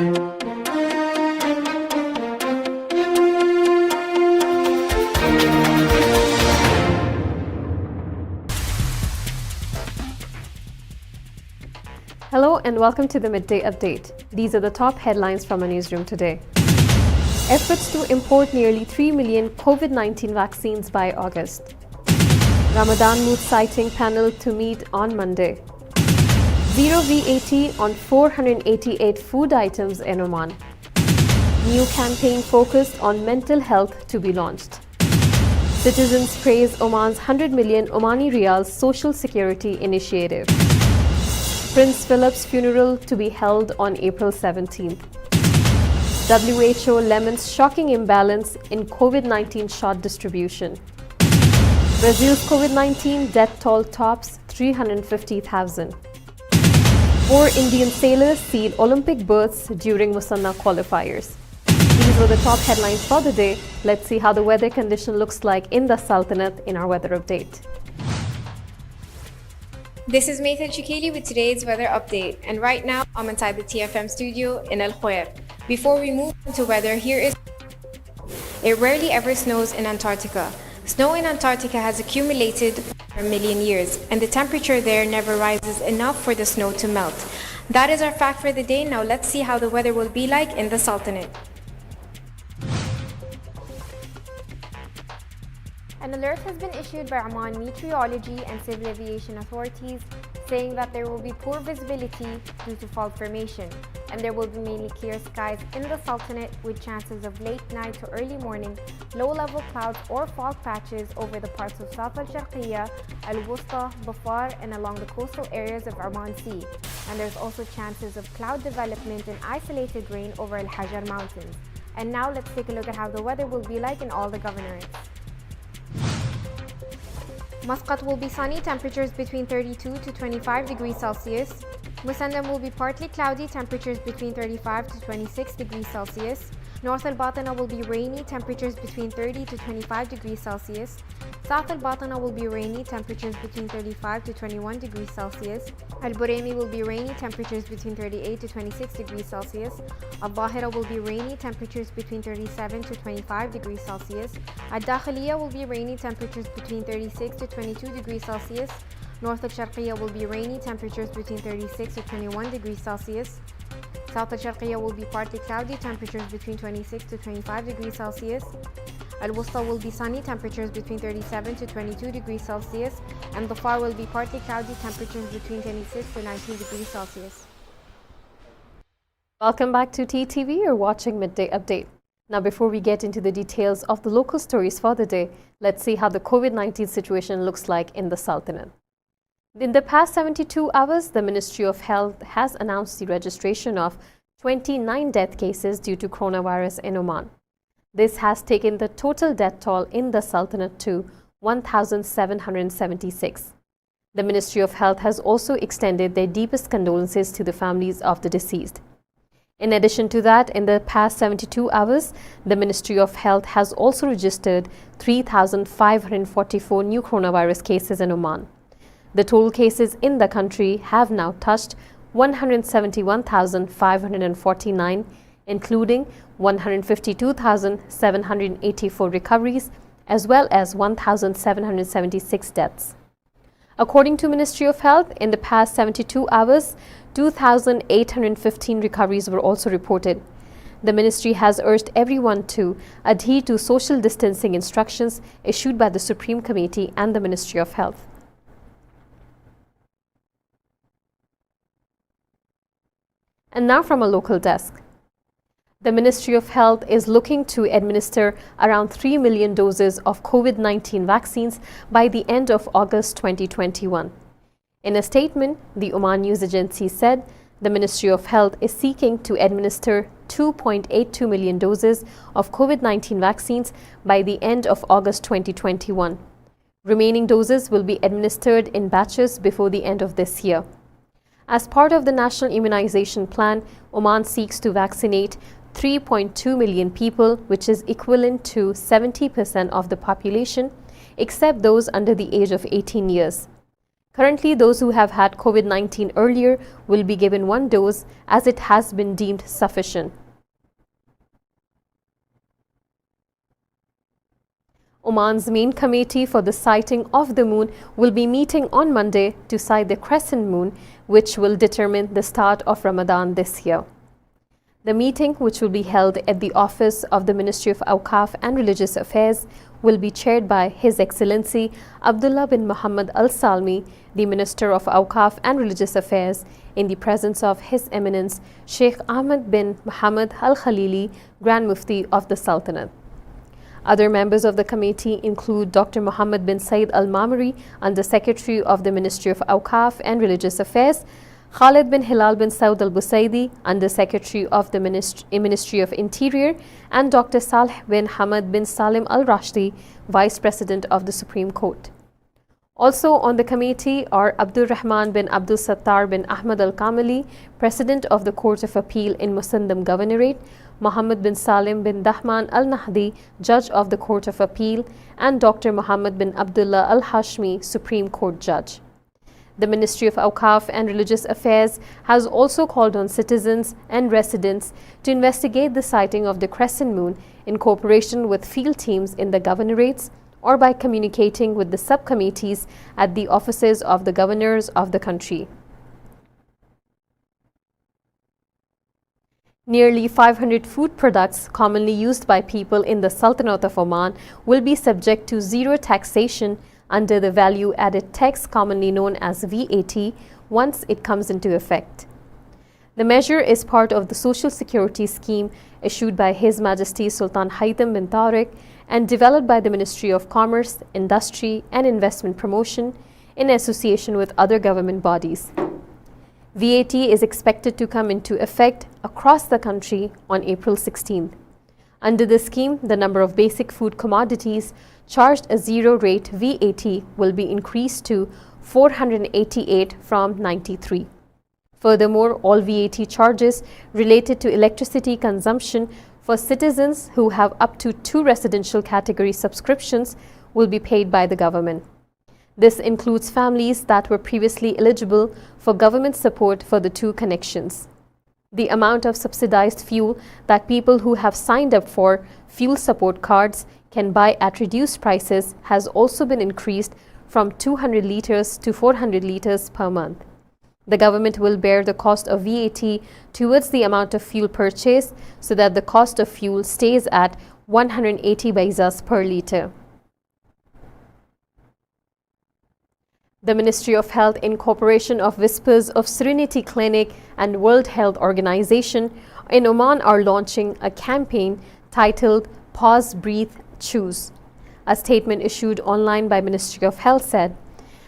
Hello and welcome to the Midday Update. These are the top headlines from our newsroom today. Efforts to import nearly 3 million COVID-19 vaccines by August. Ramadan mood sighting panel to meet on Monday. Zero VAT on 488 food items in Oman. New campaign focused on mental health to be launched. Citizens praise Oman's 100 million Omani Riyals social security initiative. Prince Philip's funeral to be held on April 17th. WHO laments shocking imbalance in COVID-19 shot distribution. Brazil's COVID-19 death toll tops 350,000. 4 Indian sailors seal Olympic berths during Musanna qualifiers. These were the top headlines for the day. Let's see how the weather condition looks like in the Sultanate in our weather update. This is Maythan Shikili with today's weather update, and right now I'm inside the TFM studio in Al Khoer. Before we move on to weather, here is it rarely ever snows in Antarctica. Snow in Antarctica has accumulated for a million years, and the temperature there never rises enough for the snow to melt. That is our fact for the day. Now let's see how the weather will be like in the Sultanate. An alert has been issued by Oman Meteorology and Civil Aviation Authorities saying that there will be poor visibility due to fault formation, and there will be mainly clear skies in the Sultanate with chances of late night to early morning low-level clouds or fog patches over the parts of South al-Sharqiyya, al-Wusta, Dhafar, and along the coastal areas of Oman Sea. And there's also chances of cloud development and isolated rain over Al-Hajar Mountains. And now let's take a look at how the weather will be like in all the governorates. Muscat will be sunny, temperatures between 32 to 25 degrees Celsius. Musandam will be partly cloudy, temperatures between 35 to 26 degrees Celsius. North Al-Batana will be rainy, temperatures between 30 to 25 degrees Celsius. South Al-Batana will be rainy, temperatures between 35 to 21 degrees Celsius. Al-Buraymi will be rainy, temperatures between 38 to 26 degrees Celsius. Al-Dhahira will be rainy, temperatures between 37 to 25 degrees Celsius. Al-Dakhiliya will be rainy, temperatures between 36 to 22 degrees Celsius. North Al-Sharqiyya will be rainy, temperatures between 36 to 21 degrees Celsius. South Al-Sharqiyya will be partly cloudy, temperatures between 26 to 25 degrees Celsius. Al-Wusta will be sunny, temperatures between 37 to 22 degrees Celsius. And Dhafar will be partly cloudy, temperatures between 26 to 19 degrees Celsius. Welcome back to TTV. You're watching Midday Update. Now, before we get into the details of the local stories for the day, let's see how the COVID-19 situation looks like in the Sultanate. In the past 72 hours, the Ministry of Health has announced the registration of 29 death cases due to coronavirus in Oman. This has taken the total death toll in the Sultanate to 1,776. The Ministry of Health has also extended their deepest condolences to the families of the deceased. In addition to that, in the past 72 hours, the Ministry of Health has also registered 3,544 new coronavirus cases in Oman. The total cases in the country have now touched 171,549, including 152,784 recoveries, as well as 1,776 deaths. According to Ministry of Health, in the past 72 hours, 2,815 recoveries were also reported. The ministry has urged everyone to adhere to social distancing instructions issued by the Supreme Committee and the Ministry of Health. And now from a local desk. The Ministry of Health is looking to administer around 3 million doses of COVID-19 vaccines by the end of August 2021. In a statement, the Oman News Agency said the Ministry of Health is seeking to administer 2.82 million doses of COVID-19 vaccines by the end of August 2021. Remaining doses will be administered in batches before the end of this year. As part of the National Immunization Plan, Oman seeks to vaccinate 3.2 million people, which is equivalent to 70% of the population, except those under the age of 18 years. Currently, those who have had COVID-19 earlier will be given one dose as it has been deemed sufficient. Oman's main committee for the sighting of the moon will be meeting on Monday to sight the crescent moon, which will determine the start of Ramadan this year. The meeting, which will be held at the office of the Ministry of Awqaf and Religious Affairs, will be chaired by His Excellency Abdullah bin Muhammad Al Salmi, the Minister of Awqaf and Religious Affairs, in the presence of His Eminence Sheikh Ahmed bin Muhammad Al Khalili, Grand Mufti of the Sultanate. Other members of the committee include Dr. Muhammad bin Said Al Mamri, Under Secretary of the Ministry of Awqaf and Religious Affairs, Khalid bin Hilal bin Saud Al Busaidi, Under Secretary of the Ministry of Interior, and Dr. Saleh bin Hamad bin Salim Al Rashdi, Vice President of the Supreme Court. Also on the committee are Abdul Rahman bin Abdul Sattar bin Ahmad Al Kamali, President of the Court of Appeal in Musandam Governorate, Muhammad bin Salim bin Dahman Al Nahdi, Judge of the Court of Appeal, and Dr. Muhammad bin Abdullah Al Hashmi, Supreme Court Judge. The Ministry of Awqaf and Religious Affairs has also called on citizens and residents to investigate the sighting of the crescent moon in cooperation with field teams in the governorates or by communicating with the subcommittees at the offices of the governors of the country. Nearly 500 food products commonly used by people in the Sultanate of Oman will be subject to zero taxation under the value-added tax commonly known as VAT once it comes into effect. The measure is part of the Social Security Scheme issued by His Majesty Sultan Haitham bin Tariq and developed by the Ministry of Commerce, Industry and Investment Promotion in association with other government bodies. VAT is expected to come into effect across the country on April 16th. Under the scheme, the number of basic food commodities charged a zero-rate VAT will be increased to 488 from 93. Furthermore, all VAT charges related to electricity consumption for citizens who have up to 2 residential category subscriptions will be paid by the government. This includes families that were previously eligible for government support for the 2 connections. The amount of subsidized fuel that people who have signed up for fuel support cards can buy at reduced prices has also been increased from 200 litres to 400 litres per month. The government will bear the cost of VAT towards the amount of fuel purchased so that the cost of fuel stays at 180 paisas per litre. The Ministry of Health, in cooperation of Whispers of Serenity Clinic and World Health Organization in Oman, are launching a campaign titled Pause, Breathe, Choose. A statement issued online by Ministry of Health said,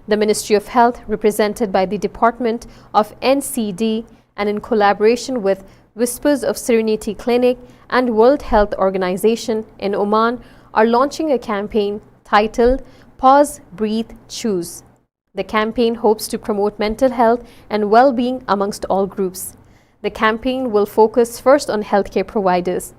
the Ministry of Health, represented by the Department of NCD and in collaboration with Whispers of Serenity Clinic and World Health Organization in Oman, are launching a campaign titled Pause, Breathe, Choose. The campaign hopes to promote mental health and well-being amongst all groups. The campaign will focus first on healthcare providers.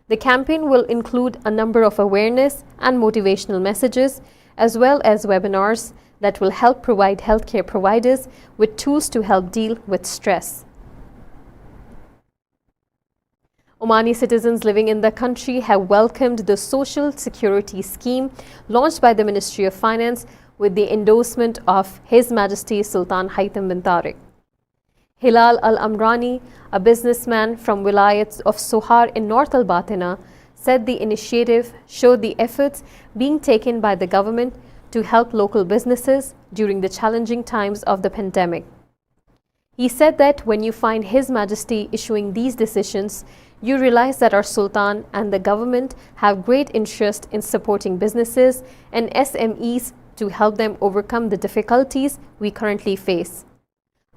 The campaign will include a number of awareness and motivational messages, as well as webinars that will help provide healthcare providers with tools to help deal with stress. Omani citizens living in the country have welcomed the Social Security Scheme launched by the Ministry of Finance with the endorsement of His Majesty Sultan Haitham bin Tariq. Hilal Al-Amrani, a businessman from Wilayat of Sohar in North Al-Batina, said the initiative showed the efforts being taken by the government to help local businesses during the challenging times of the pandemic. He said that when you find His Majesty issuing these decisions, you realize that our Sultan and the government have great interest in supporting businesses and SMEs to help them overcome the difficulties we currently face.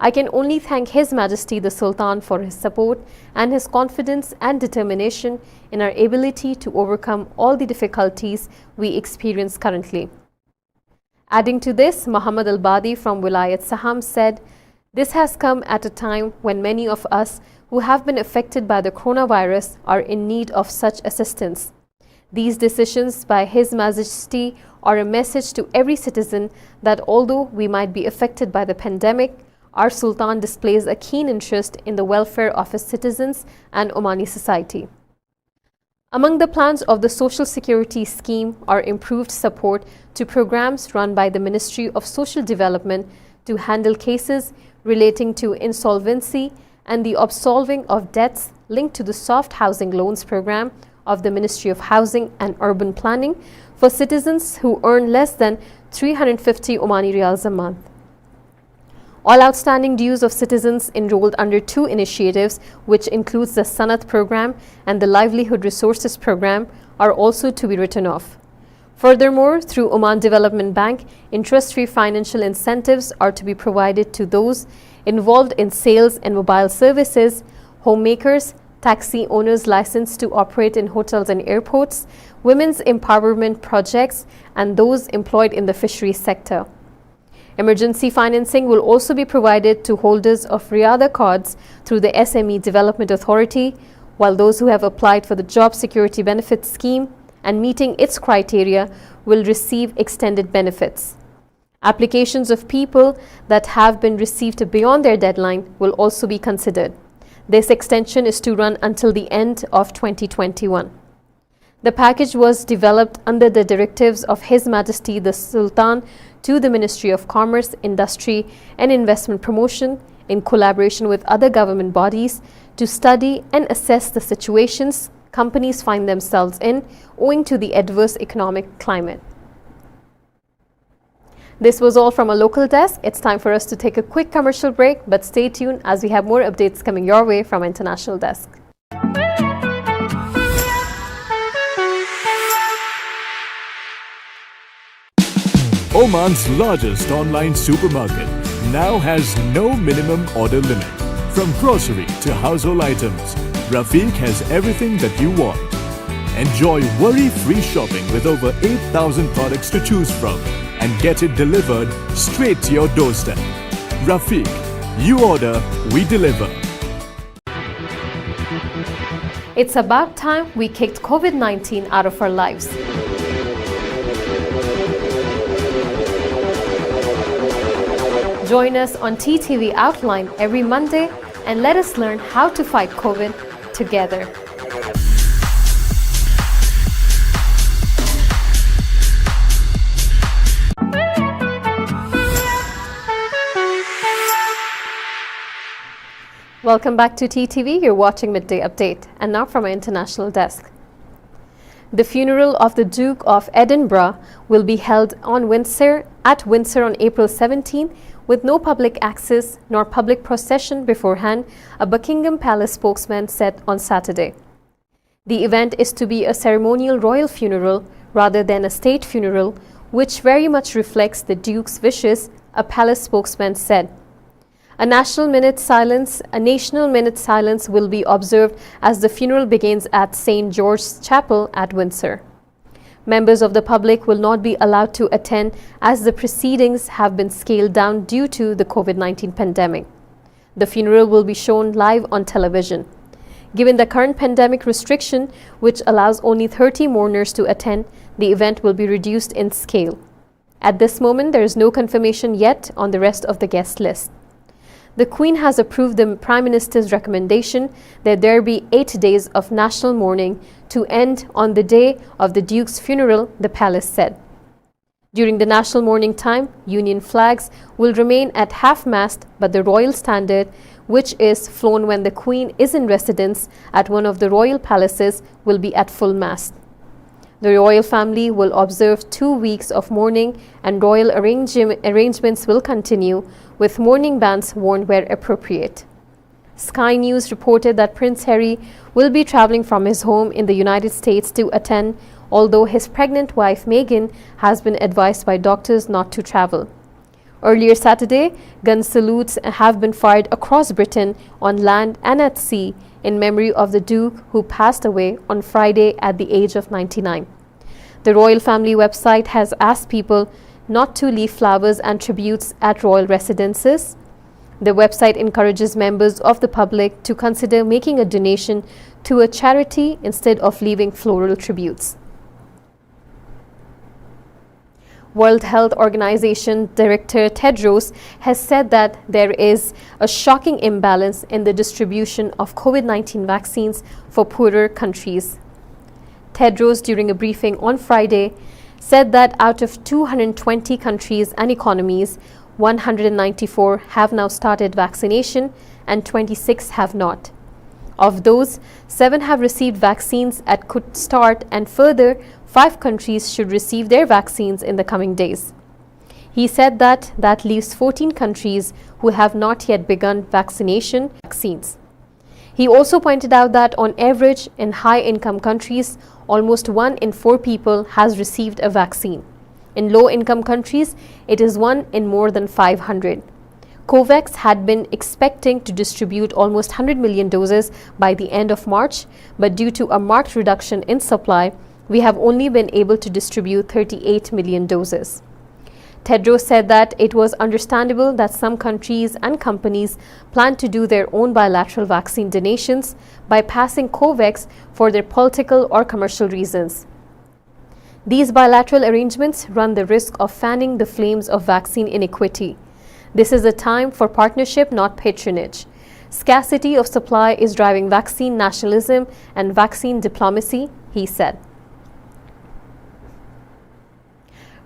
I can only thank His Majesty the Sultan for his support and his confidence and determination in our ability to overcome all the difficulties we experience currently. Adding to this, Muhammad Al-Badi from Wilayat Saham said, "This has come at a time when many of us who have been affected by the coronavirus are in need of such assistance. These decisions by His Majesty are a message to every citizen that although we might be affected by the pandemic, our Sultan displays a keen interest in the welfare of his citizens and Omani society. Among the plans of the Social Security Scheme are improved support to programs run by the Ministry of Social Development to handle cases relating to insolvency and the absolving of debts linked to the soft housing loans program of the Ministry of Housing and Urban Planning for citizens who earn less than 350 Omani Riyals a month. All outstanding dues of citizens enrolled under two initiatives, which includes the Sanat program and the Livelihood Resources program, are also to be written off. Furthermore, through Oman Development Bank, interest-free financial incentives are to be provided to those involved in sales and mobile services, homemakers, taxi owners licensed to operate in hotels and airports, women's empowerment projects, and those employed in the fisheries sector. Emergency financing will also be provided to holders of Riyada cards through the SME Development Authority, while those who have applied for the Job Security Benefits Scheme and meeting its criteria will receive extended benefits. Applications of people that have been received beyond their deadline will also be considered. This extension is to run until the end of 2021. The package was developed under the directives of His Majesty the Sultan to the Ministry of Commerce, Industry and Investment Promotion in collaboration with other government bodies to study and assess the situations companies find themselves in owing to the adverse economic climate. This was all from a local desk. It's time for us to take a quick commercial break, but stay tuned as we have more updates coming your way from our international desk. Oman's largest online supermarket now has no minimum order limit. From grocery to household items, Rafiq has everything that you want. Enjoy worry-free shopping with over 8,000 products to choose from and get it delivered straight to your doorstep. Rafiq, you order, we deliver. It's about time we kicked COVID-19 out of our lives. Join us on TTV Outline every Monday and let us learn how to fight COVID together. Welcome back to TTV. You're watching Midday Update. And now from our international desk. The funeral of the Duke of Edinburgh will be held at Windsor on April 17, with no public access nor public procession beforehand, a Buckingham Palace spokesman said on Saturday. The event is to be a ceremonial royal funeral rather than a state funeral, which very much reflects the Duke's wishes, a palace spokesman said. A national minute silence will be observed as the funeral begins at St. George's Chapel at Windsor. Members of the public will not be allowed to attend as the proceedings have been scaled down due to the COVID-19 pandemic. The funeral will be shown live on television. Given the current pandemic restriction, which allows only 30 mourners to attend, the event will be reduced in scale. At this moment, there is no confirmation yet on the rest of the guest list. The Queen has approved the Prime Minister's recommendation that there be 8 days of national mourning to end on the day of the Duke's funeral, the palace said. During the national mourning time, Union flags will remain at half-mast, but the royal standard, which is flown when the Queen is in residence at one of the royal palaces, will be at full mast. The royal family will observe 2 weeks of mourning and royal arrangements will continue, with mourning bands worn where appropriate. Sky News reported that Prince Harry will be traveling from his home in the United States to attend, although his pregnant wife Meghan has been advised by doctors not to travel. Earlier Saturday, gun salutes have been fired across Britain on land and at sea in memory of the Duke, who passed away on Friday at the age of 99. The royal family website has asked people not to leave flowers and tributes at royal residences. The website encourages members of the public to consider making a donation to a charity instead of leaving floral tributes. World Health Organization Director Tedros has said that there is a shocking imbalance in the distribution of COVID-19 vaccines for poorer countries. Tedros, during a briefing on Friday, said that out of 220 countries and economies, 194 have now started vaccination and 26 have not. Of those, 7 have received vaccines at could start, and further 5 countries should receive their vaccines in the coming days. He said that leaves 14 countries who have not yet begun vaccines. He also pointed out that on average in high-income countries, almost 1 in 4 people has received a vaccine. In low-income countries, it is 1 in more than 500. COVAX had been expecting to distribute almost 100 million doses by the end of March, but due to a marked reduction in supply, we have only been able to distribute 38 million doses. Tedros said that it was understandable that some countries and companies plan to do their own bilateral vaccine donations by passing COVAX for their political or commercial reasons. These bilateral arrangements run the risk of fanning the flames of vaccine inequity. This is a time for partnership, not patronage. Scarcity of supply is driving vaccine nationalism and vaccine diplomacy, he said.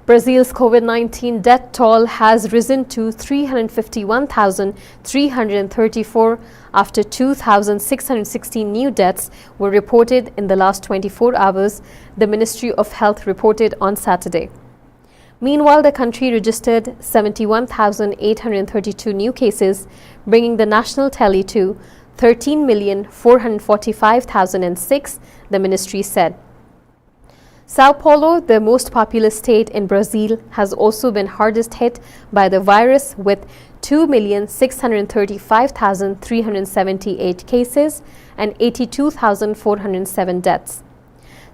Brazil's COVID-19 death toll has risen to 351,334 after 2,616 new deaths were reported in the last 24 hours, the Ministry of Health reported on Saturday. Meanwhile, the country registered 71,832 new cases, bringing the national tally to 13,445,006, the ministry said. Sao Paulo, the most populous state in Brazil, has also been hardest hit by the virus with 2,635,378 cases and 82,407 deaths.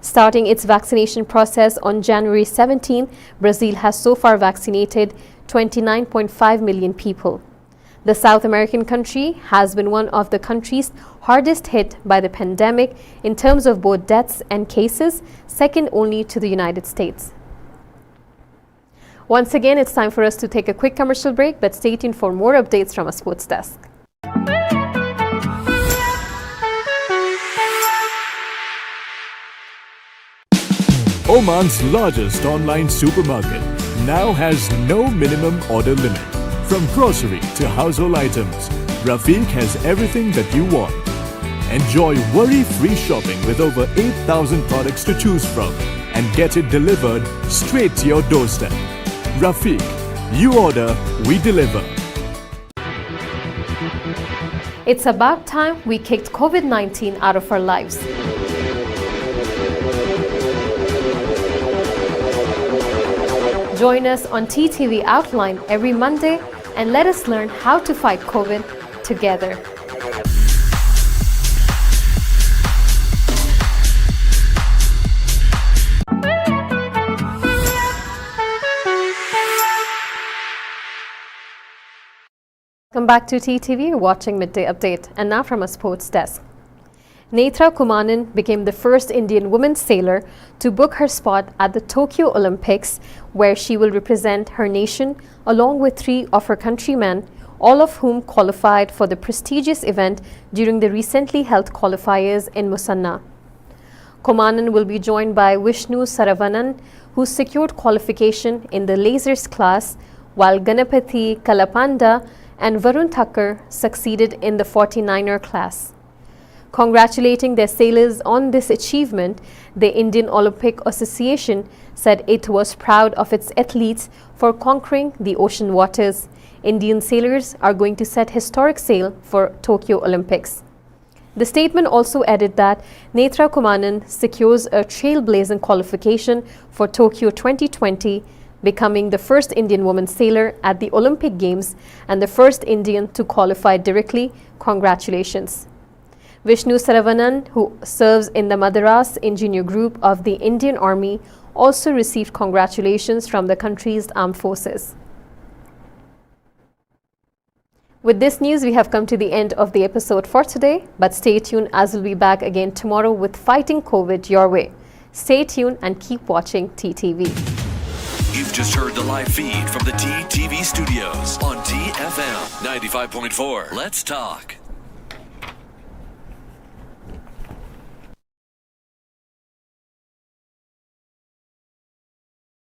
Starting its vaccination process on January 17, Brazil has so far vaccinated 29.5 million people. The South American country has been one of the countries hardest hit by the pandemic in terms of both deaths and cases, second only to the United States. Once again, it's time for us to take a quick commercial break, but stay tuned for more updates from our sports desk. Oman's largest online supermarket now has no minimum order limit. From grocery to household items, Rafiq has everything that you want. Enjoy worry-free shopping with over 8,000 products to choose from and get it delivered straight to your doorstep. Rafiq, you order, we deliver. It's about time we kicked COVID-19 out of our lives. Join us on TTV Outline every Monday and let us learn how to fight COVID together. Welcome back to TTV. You're watching Midday Update, and now from a sports desk. Netra Kumanan became the first Indian woman sailor to book her spot at the Tokyo Olympics, where she will represent her nation along with 3 of her countrymen, all of whom qualified for the prestigious event during the recently held qualifiers in Musanna. Kumanan will be joined by Vishnu Saravanan, who secured qualification in the lasers class, while Ganapathy Kalapanda and Varun Thakur succeeded in the 49er class. Congratulating their sailors on this achievement, the Indian Olympic Association said it was proud of its athletes for conquering the ocean waters. Indian sailors are going to set historic sail for Tokyo Olympics. The statement also added that Netra Kumanan secures a trailblazing qualification for Tokyo 2020, becoming the first Indian woman sailor at the Olympic Games and the first Indian to qualify directly. Congratulations. Vishnu Saravanan, who serves in the Madras Engineer Group of the Indian Army, also received congratulations from the country's armed forces. With this news, we have come to the end of the episode for today, but stay tuned as we'll be back again tomorrow with Fighting COVID your way. Stay tuned and keep watching TTV. You've just heard the live feed from the TTV studios on TFM 95.4. Let's talk.